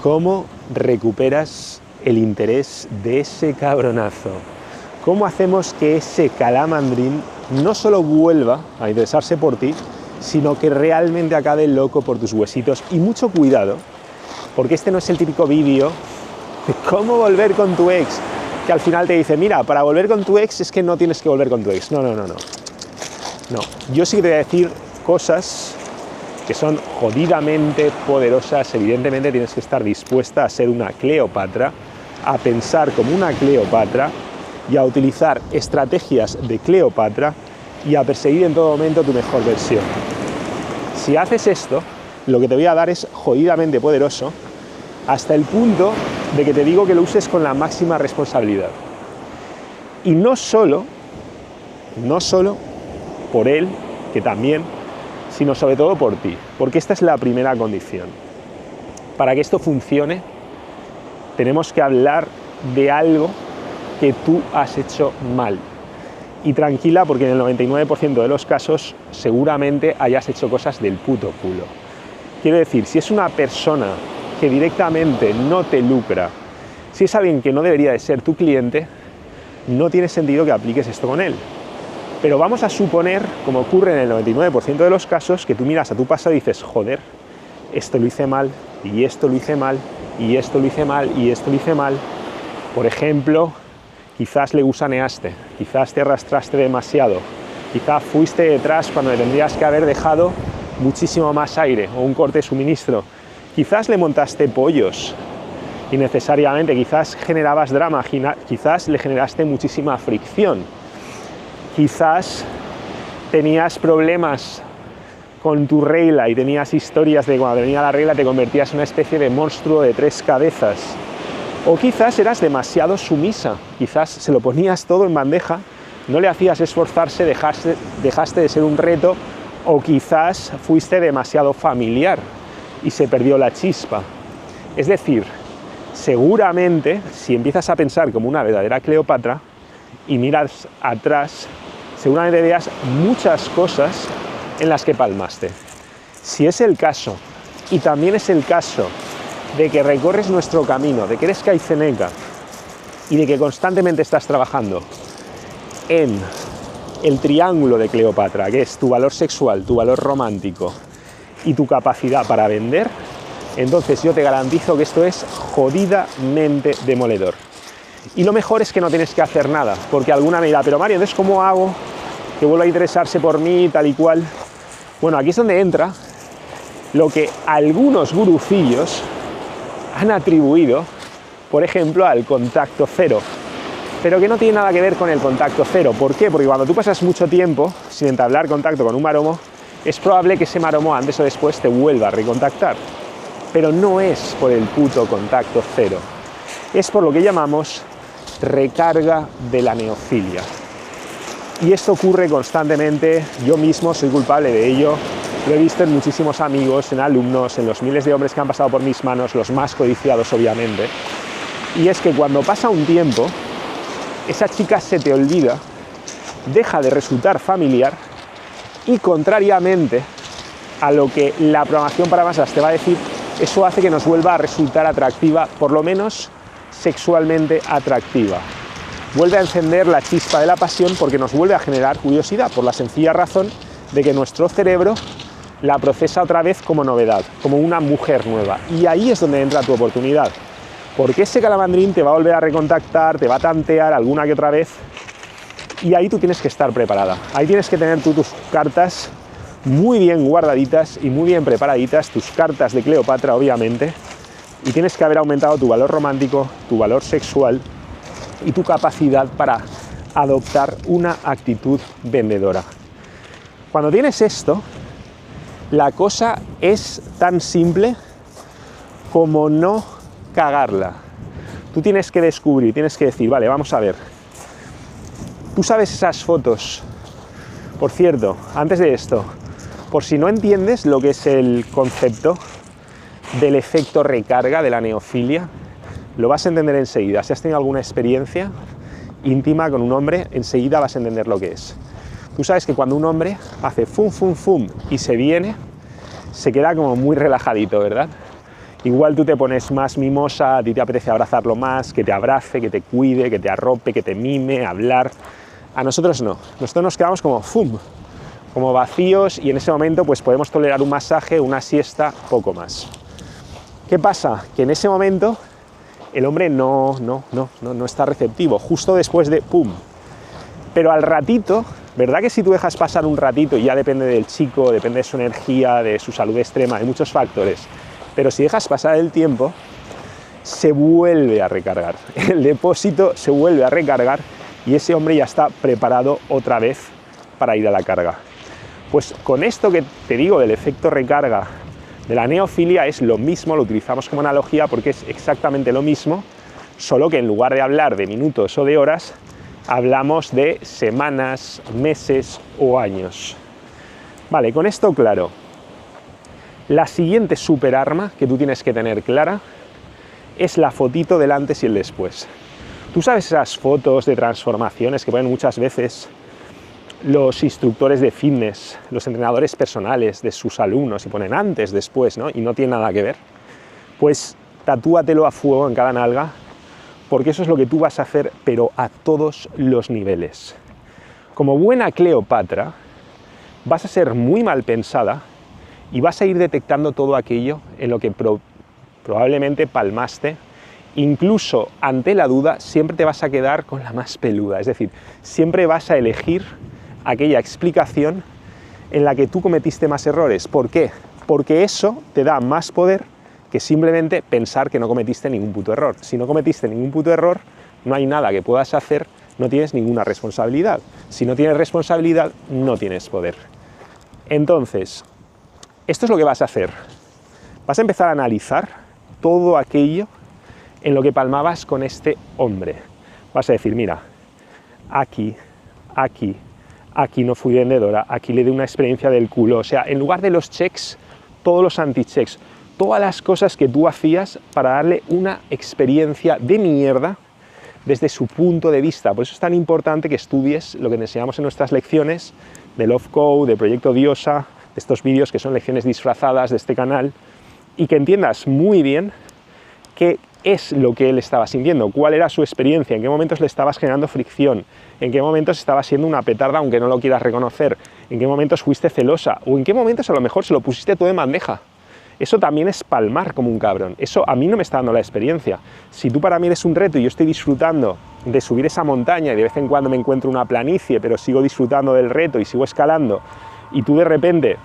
¿Cómo recuperas el interés de ese cabronazo? ¿Cómo hacemos que ese calamandrín no solo vuelva a interesarse por ti, sino que realmente acabe loco por tus huesitos? Y mucho cuidado, porque este no es el típico vídeo de cómo volver con tu ex, que al final te dice, mira, para volver con tu ex es que no tienes que volver con tu ex. No. No, yo sí que te voy a decir cosas que son jodidamente poderosas. Evidentemente tienes que estar dispuesta a ser una Cleopatra, a pensar como una Cleopatra y a utilizar estrategias de Cleopatra y a perseguir en todo momento tu mejor versión. Si haces esto, lo que te voy a dar es jodidamente poderoso, hasta el punto de que te digo que lo uses con la máxima responsabilidad. Y no solo por él, que también, sino sobre todo por ti, porque esta es la primera condición. Para que esto funcione, tenemos que hablar de algo que tú has hecho mal. Y tranquila, porque en el 99% de los casos seguramente hayas hecho cosas del puto culo. Quiero decir, si es una persona que directamente no te lucra, si es alguien que no debería de ser tu cliente, no tiene sentido que apliques esto con él. Pero vamos a suponer, como ocurre en el 99% de los casos, que tú miras a tu pasado y dices, joder, esto lo hice mal, y esto lo hice mal, y esto lo hice mal, y esto lo hice mal. Por ejemplo, quizás le gusaneaste, quizás te arrastraste demasiado, quizás fuiste detrás cuando le tendrías que haber dejado muchísimo más aire, o un corte de suministro. Quizás le montaste pollos innecesariamente, quizás generabas drama, quizás le generaste muchísima fricción. Quizás tenías problemas con tu regla y tenías historias de cuando venía la regla te convertías en una especie de monstruo de 3 cabezas. O quizás eras demasiado sumisa, quizás se lo ponías todo en bandeja, no le hacías esforzarse, dejaste de ser un reto, o quizás fuiste demasiado familiar y se perdió la chispa. Es decir, seguramente si empiezas a pensar como una verdadera Cleopatra y miras atrás, seguramente veas muchas cosas en las que palmaste. Si es el caso, y también es el caso de que recorres nuestro camino, de que eres Caiceneca y de que constantemente estás trabajando en el triángulo de Cleopatra, que es tu valor sexual, tu valor romántico y tu capacidad para vender, entonces yo te garantizo que esto es jodidamente demoledor. Y lo mejor es que no tienes que hacer nada, porque alguna me dirá, pero Mario, entonces ¿cómo hago que vuelva a interesarse por mí, tal y cual? Bueno, aquí es donde entra lo que algunos gurucillos han atribuido, por ejemplo, al contacto cero, pero que no tiene nada que ver con el contacto cero. ¿Por qué? Porque cuando tú pasas mucho tiempo sin entablar contacto con un maromo, es probable que ese maromo antes o después te vuelva a recontactar, pero no es por el puto contacto cero, es por lo que llamamos recarga de la neofilia. Y esto ocurre constantemente, yo mismo soy culpable de ello, lo he visto en muchísimos amigos, en alumnos, en los miles de hombres que han pasado por mis manos, los más codiciados obviamente, y es que cuando pasa un tiempo, esa chica se te olvida, deja de resultar familiar y contrariamente a lo que la programación para masas te va a decir, eso hace que nos vuelva a resultar atractiva, por lo menos sexualmente atractiva. Vuelve a encender la chispa de la pasión porque nos vuelve a generar curiosidad, por la sencilla razón de que nuestro cerebro la procesa otra vez como novedad, como una mujer nueva. Y ahí es donde entra tu oportunidad, porque ese calamandrín te va a volver a recontactar, te va a tantear alguna que otra vez, y ahí tú tienes que estar preparada. Ahí tienes que tener tú tus cartas muy bien guardaditas y muy bien preparaditas, tus cartas de Cleopatra obviamente, y tienes que haber aumentado tu valor romántico, tu valor sexual y tu capacidad para adoptar una actitud vendedora. Cuando tienes esto, la cosa es tan simple como no cagarla. Tú tienes que descubrir, tienes que decir, vale, vamos a ver. Tú sabes esas fotos. Por cierto, antes de esto, por si no entiendes lo que es el concepto del efecto recarga de la neofilia, lo vas a entender enseguida. Si has tenido alguna experiencia íntima con un hombre, enseguida vas a entender lo que es. Tú sabes que cuando un hombre hace fum, fum, fum y se viene, se queda como muy relajadito, ¿verdad? Igual tú te pones más mimosa, a ti te apetece abrazarlo más, que te abrace, que te cuide, que te arrope, que te mime, hablar. A nosotros no, nosotros nos quedamos como ¡fum!, como vacíos, y en ese momento pues podemos tolerar un masaje, una siesta, poco más. ¿Qué pasa? Que en ese momento el hombre no está receptivo, justo después de ¡pum! Pero al ratito, ¿verdad que si tú dejas pasar un ratito, y ya depende del chico, depende de su energía, de su salud extrema, de muchos factores, pero si dejas pasar el tiempo, se vuelve a recargar, el depósito se vuelve a recargar y ese hombre ya está preparado otra vez para ir a la carga? Pues con esto que te digo del efecto recarga de la neofilia es lo mismo, lo utilizamos como analogía porque es exactamente lo mismo, solo que en lugar de hablar de minutos o de horas, hablamos de semanas, meses o años. Vale, con esto claro, la siguiente superarma que tú tienes que tener clara es la fotito del antes y el después. Tú sabes esas fotos de transformaciones que ponen muchas veces los instructores de fitness, los entrenadores personales de sus alumnos y ponen antes, después, ¿no? Y no tiene nada que ver. Pues tatúatelo a fuego en cada nalga, porque eso es lo que tú vas a hacer, pero a todos los niveles. Como buena Cleopatra, vas a ser muy mal pensada y vas a ir detectando todo aquello en lo que probablemente palmaste. Incluso ante la duda, siempre te vas a quedar con la más peluda, es decir, siempre vas a elegir aquella explicación en la que tú cometiste más errores. ¿Por qué? Porque eso te da más poder que simplemente pensar que no cometiste ningún puto error. Si no cometiste ningún puto error, no hay nada que puedas hacer, no tienes ninguna responsabilidad. Si no tienes responsabilidad, no tienes poder. Entonces, esto es lo que vas a hacer. Vas a empezar a analizar todo aquello en lo que palmabas con este hombre. Vas a decir, mira, aquí no fui vendedora, aquí le di una experiencia del culo. O sea, en lugar de los checks, todos los anti-checks, todas las cosas que tú hacías para darle una experiencia de mierda desde su punto de vista. Por eso es tan importante que estudies lo que enseñamos en nuestras lecciones de Love Code, de Proyecto Diosa, de estos vídeos que son lecciones disfrazadas de este canal, y que entiendas muy bien qué es lo que él estaba sintiendo, cuál era su experiencia, en qué momentos le estabas generando fricción, en qué momentos estabas siendo una petarda aunque no lo quieras reconocer, en qué momentos fuiste celosa, o en qué momentos a lo mejor se lo pusiste todo en bandeja. Eso también es palmar como un cabrón. Eso a mí no me está dando la experiencia. Si tú para mí eres un reto y yo estoy disfrutando de subir esa montaña y de vez en cuando me encuentro una planicie, pero sigo disfrutando del reto y sigo escalando, y tú de repente,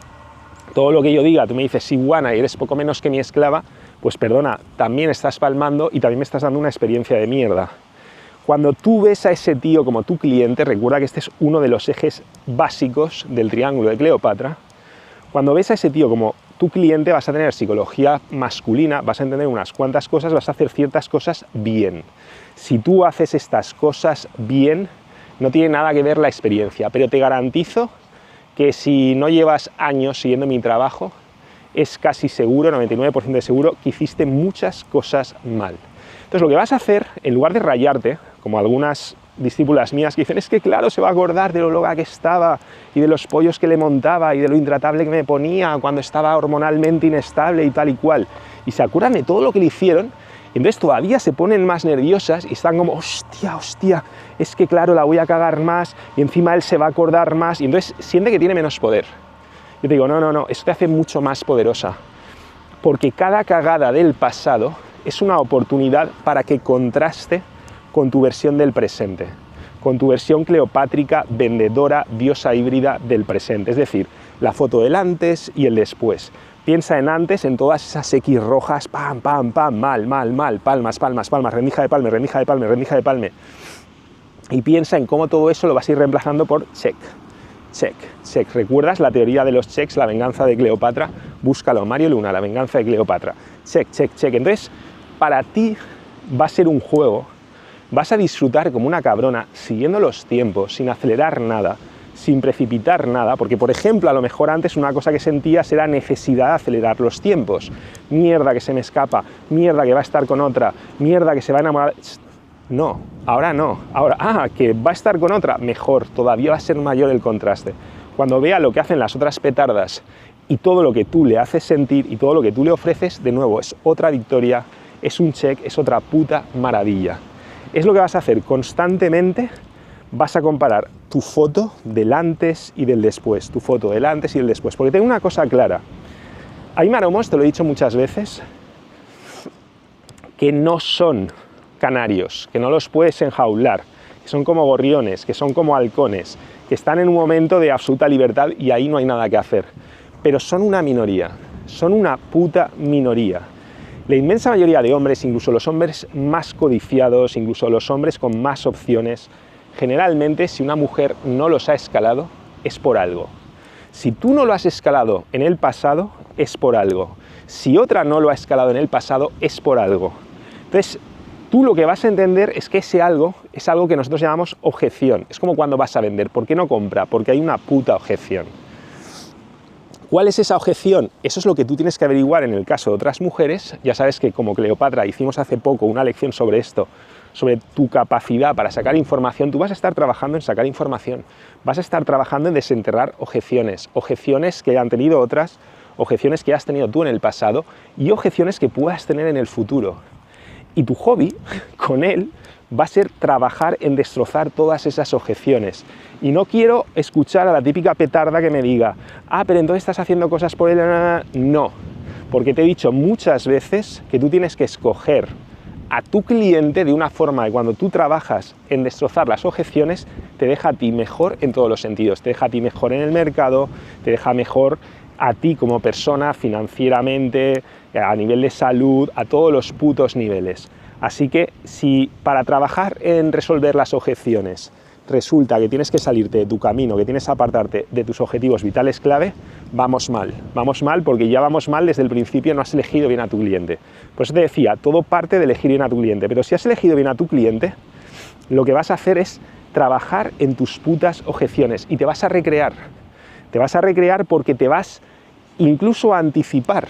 todo lo que yo diga, tú me dices sí, guana, y eres poco menos que mi esclava, pues perdona, también estás palmando y también me estás dando una experiencia de mierda. Cuando tú ves a ese tío como tu cliente, recuerda que este es uno de los ejes básicos del triángulo de Cleopatra. Cuando ves a ese tío como tu cliente, vas a tener psicología masculina, vas a entender unas cuantas cosas, vas a hacer ciertas cosas bien. Si tú haces estas cosas bien, no tiene nada que ver la experiencia, pero te garantizo que si no llevas años siguiendo mi trabajo, es casi seguro, 99% de seguro, que hiciste muchas cosas mal. Entonces lo que vas a hacer, en lugar de rayarte, como algunas discípulas mías que dicen, es que claro, se va a acordar de lo loca que estaba y de los pollos que le montaba y de lo intratable que me ponía cuando estaba hormonalmente inestable y tal y cual, y se acuerdan de todo lo que le hicieron, y entonces todavía se ponen más nerviosas y están como, hostia, es que claro, la voy a cagar más y encima él se va a acordar más, y entonces siente que tiene menos poder. Yo te digo, no, eso te hace mucho más poderosa, porque cada cagada del pasado es una oportunidad para que contraste con tu versión del presente, con tu versión cleopátrica, vendedora, diosa híbrida del presente, es decir, la foto del antes y el después. Piensa en antes, en todas esas X rojas, pam, pam, pam, mal, palmas, rendija de palme, rendija de palme, rendija de palme. Y piensa en cómo todo eso lo vas a ir reemplazando por check, check, check. ¿Recuerdas la teoría de los checks, la venganza de Cleopatra? Búscalo, Mario Luna, la venganza de Cleopatra. Check, check, check. Entonces, para ti va a ser un juego, vas a disfrutar como una cabrona, siguiendo los tiempos, sin acelerar nada, sin precipitar nada, porque por ejemplo, a lo mejor antes una cosa que sentías era necesidad de acelerar los tiempos. Mierda que se me escapa, mierda que va a estar con otra, mierda que se va a enamorar. No, ahora no, ahora, que va a estar con otra, mejor, todavía va a ser mayor el contraste. Cuando vea lo que hacen las otras petardas y todo lo que tú le haces sentir y todo lo que tú le ofreces, de nuevo, es otra victoria, es un check, es otra puta maravilla. Es lo que vas a hacer constantemente. Vas a comparar tu foto del antes y del después, tu foto del antes y del después, porque tengo una cosa clara. Hay maromos, te lo he dicho muchas veces, que no son canarios, que no los puedes enjaular, que son como gorriones, que son como halcones, que están en un momento de absoluta libertad y ahí no hay nada que hacer. Pero son una minoría, son una puta minoría. La inmensa mayoría de hombres, incluso los hombres más codiciados, incluso los hombres con más opciones, generalmente si una mujer no los ha escalado, es por algo. Si tú no lo has escalado en el pasado, es por algo. Si otra no lo ha escalado en el pasado, es por algo. Entonces, tú lo que vas a entender es que ese algo es algo que nosotros llamamos objeción. Es como cuando vas a vender. ¿Por qué no compra? Porque hay una puta objeción. ¿Cuál es esa objeción? Eso es lo que tú tienes que averiguar en el caso de otras mujeres. Ya sabes que como Cleopatra hicimos hace poco una lección sobre esto, sobre tu capacidad para sacar información. Tú vas a estar trabajando en sacar información. Vas a estar trabajando en desenterrar objeciones. Objeciones que han tenido otras, objeciones que has tenido tú en el pasado y objeciones que puedas tener en el futuro. Y tu hobby con él va a ser trabajar en destrozar todas esas objeciones. Y no quiero escuchar a la típica petarda que me diga, ah, pero entonces estás haciendo cosas por él. No, porque te he dicho muchas veces que tú tienes que escoger a tu cliente de una forma que cuando tú trabajas en destrozar las objeciones, te deja a ti mejor en todos los sentidos. Te deja a ti mejor en el mercado, te deja mejor a ti como persona financieramente, a nivel de salud, a todos los putos niveles. Así que si para trabajar en resolver las objeciones resulta que tienes que salirte de tu camino, que tienes que apartarte de tus objetivos vitales clave, vamos mal porque ya vamos mal desde el principio, no has elegido bien a tu cliente. Por eso te decía, todo parte de elegir bien a tu cliente, pero si has elegido bien a tu cliente, lo que vas a hacer es trabajar en tus putas objeciones y te vas a recrear. Te vas a recrear porque te vas incluso a anticipar.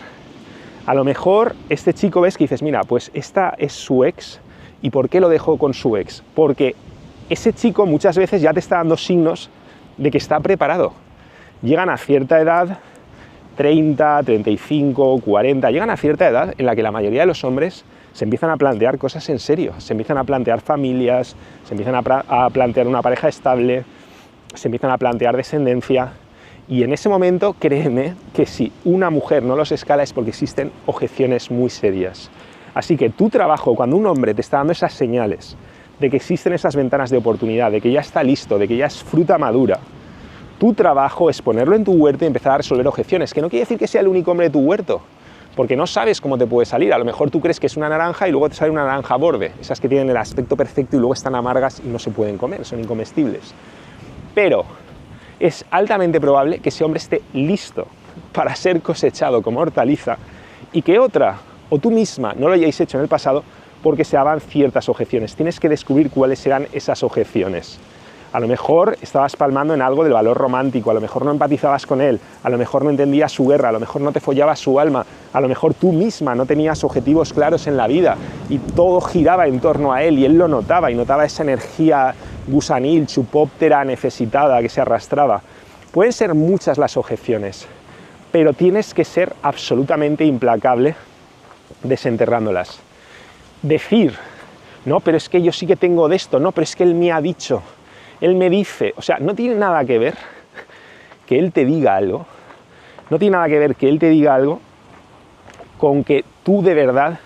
A lo mejor este chico ves que dices, mira, pues esta es su ex, ¿y por qué lo dejó con su ex? Porque ese chico muchas veces ya te está dando signos de que está preparado. Llegan a cierta edad, 30, 35, 40, llegan a cierta edad en la que la mayoría de los hombres se empiezan a plantear cosas en serio, se empiezan a plantear familias, se empiezan a plantear una pareja estable, se empiezan a plantear descendencia. Y en ese momento, créeme que si una mujer no los escala es porque existen objeciones muy serias. Así que tu trabajo, cuando un hombre te está dando esas señales de que existen esas ventanas de oportunidad, de que ya está listo, de que ya es fruta madura, tu trabajo es ponerlo en tu huerto y empezar a resolver objeciones, que no quiere decir que sea el único hombre de tu huerto, porque no sabes cómo te puede salir. A lo mejor tú crees que es una naranja y luego te sale una naranja borde, esas que tienen el aspecto perfecto y luego están amargas y no se pueden comer, son incomestibles. Pero es altamente probable que ese hombre esté listo para ser cosechado como hortaliza y que otra o tú misma no lo hayáis hecho en el pasado porque se daban ciertas objeciones. Tienes que descubrir cuáles eran esas objeciones. A lo mejor estabas palmando en algo del valor romántico, a lo mejor no empatizabas con él, a lo mejor no entendías su guerra, a lo mejor no te follabas su alma, a lo mejor tú misma no tenías objetivos claros en la vida y todo giraba en torno a él y él lo notaba y notaba esa energía gusanil, chupóptera, necesitada que se arrastraba. Pueden ser muchas las objeciones, pero tienes que ser absolutamente implacable desenterrándolas. Decir, no, pero es que yo sí que tengo de esto, no, pero es que él me ha dicho, él me dice, o sea, no tiene nada que ver que él te diga algo, no tiene nada que ver que él te diga algo con que tú de verdad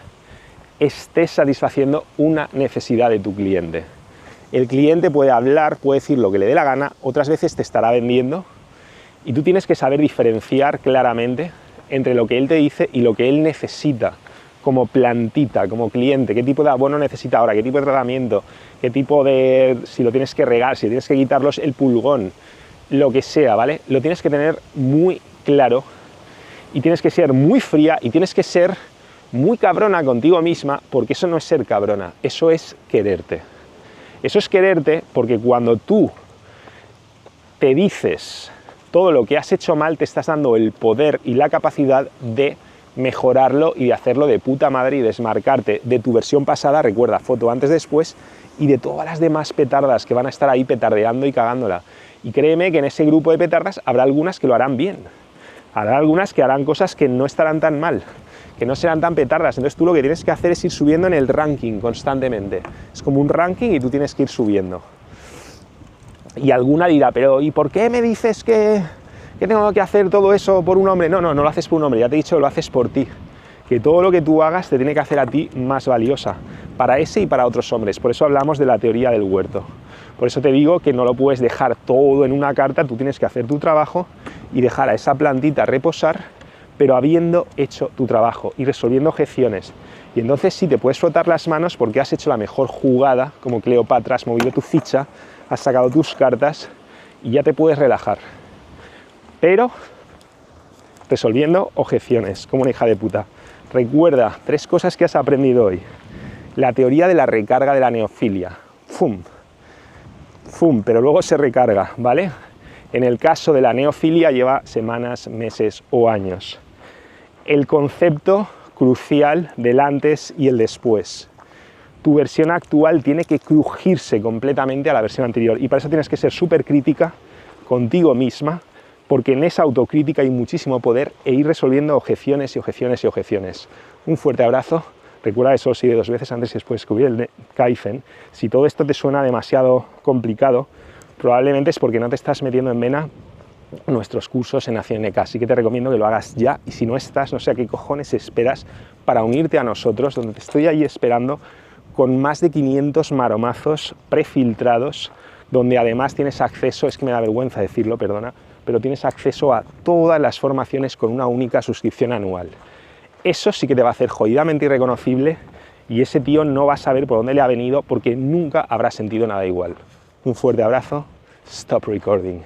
estés satisfaciendo una necesidad de tu cliente. El cliente puede hablar, puede decir lo que le dé la gana, otras veces te estará vendiendo y tú tienes que saber diferenciar claramente entre lo que él te dice y lo que él necesita como plantita, como cliente, qué tipo de abono necesita ahora, qué tipo de tratamiento, qué tipo de, si lo tienes que regar, si tienes que quitarlos el pulgón, lo que sea, ¿vale? Lo tienes que tener muy claro y tienes que ser muy fría y tienes que ser muy cabrona contigo misma, porque eso no es ser cabrona, eso es quererte. Eso es quererte porque cuando tú te dices todo lo que has hecho mal, te estás dando el poder y la capacidad de mejorarlo y de hacerlo de puta madre y desmarcarte de tu versión pasada, recuerda, foto antes, después, y de todas las demás petardas que van a estar ahí petardeando y cagándola. Y créeme que en ese grupo de petardas habrá algunas que lo harán bien. Habrá algunas que harán cosas que no estarán tan mal, que no serán tan petardas. Entonces tú lo que tienes que hacer es ir subiendo en el ranking constantemente. Es como un ranking y tú tienes que ir subiendo. Y alguna dirá, pero ¿y por qué me dices que tengo que hacer todo eso por un hombre? No lo haces por un hombre, ya te he dicho, lo haces por ti. Que todo lo que tú hagas te tiene que hacer a ti más valiosa, para ese y para otros hombres. Por eso hablamos de la teoría del huerto. Por eso te digo que no lo puedes dejar todo en una carta, tú tienes que hacer tu trabajo y dejar a esa plantita reposar, pero habiendo hecho tu trabajo y resolviendo objeciones. Y entonces sí te puedes frotar las manos porque has hecho la mejor jugada, como Cleopatra, has movido tu ficha, has sacado tus cartas y ya te puedes relajar. Pero resolviendo objeciones, como una hija de puta. Recuerda 3 cosas que has aprendido hoy. La teoría de la recarga de la neofilia. ¡Fum! ¡Fum! Pero luego se recarga, ¿vale? En el caso de la neofilia lleva semanas, meses o años. El concepto crucial del antes y el después. Tu versión actual tiene que crujirse completamente a la versión anterior y para eso tienes que ser súper crítica contigo misma, porque en esa autocrítica hay muchísimo poder e ir resolviendo objeciones y objeciones y objeciones. Un fuerte abrazo. Recuerda que solo sigue 2 veces antes y después descubrir el Kaizen. Si todo esto te suena demasiado complicado, probablemente es porque no te estás metiendo en vena nuestros cursos en Acción NK. Así que te recomiendo que lo hagas ya y si no estás, no sé a qué cojones esperas para unirte a nosotros, donde te estoy ahí esperando con más de 500 maromazos prefiltrados, donde además tienes acceso, es que me da vergüenza decirlo, perdona, pero tienes acceso a todas las formaciones con una única suscripción anual. Eso sí que te va a hacer jodidamente irreconocible y ese tío no va a saber por dónde le ha venido porque nunca habrá sentido nada igual. Un fuerte abrazo. Stop recording.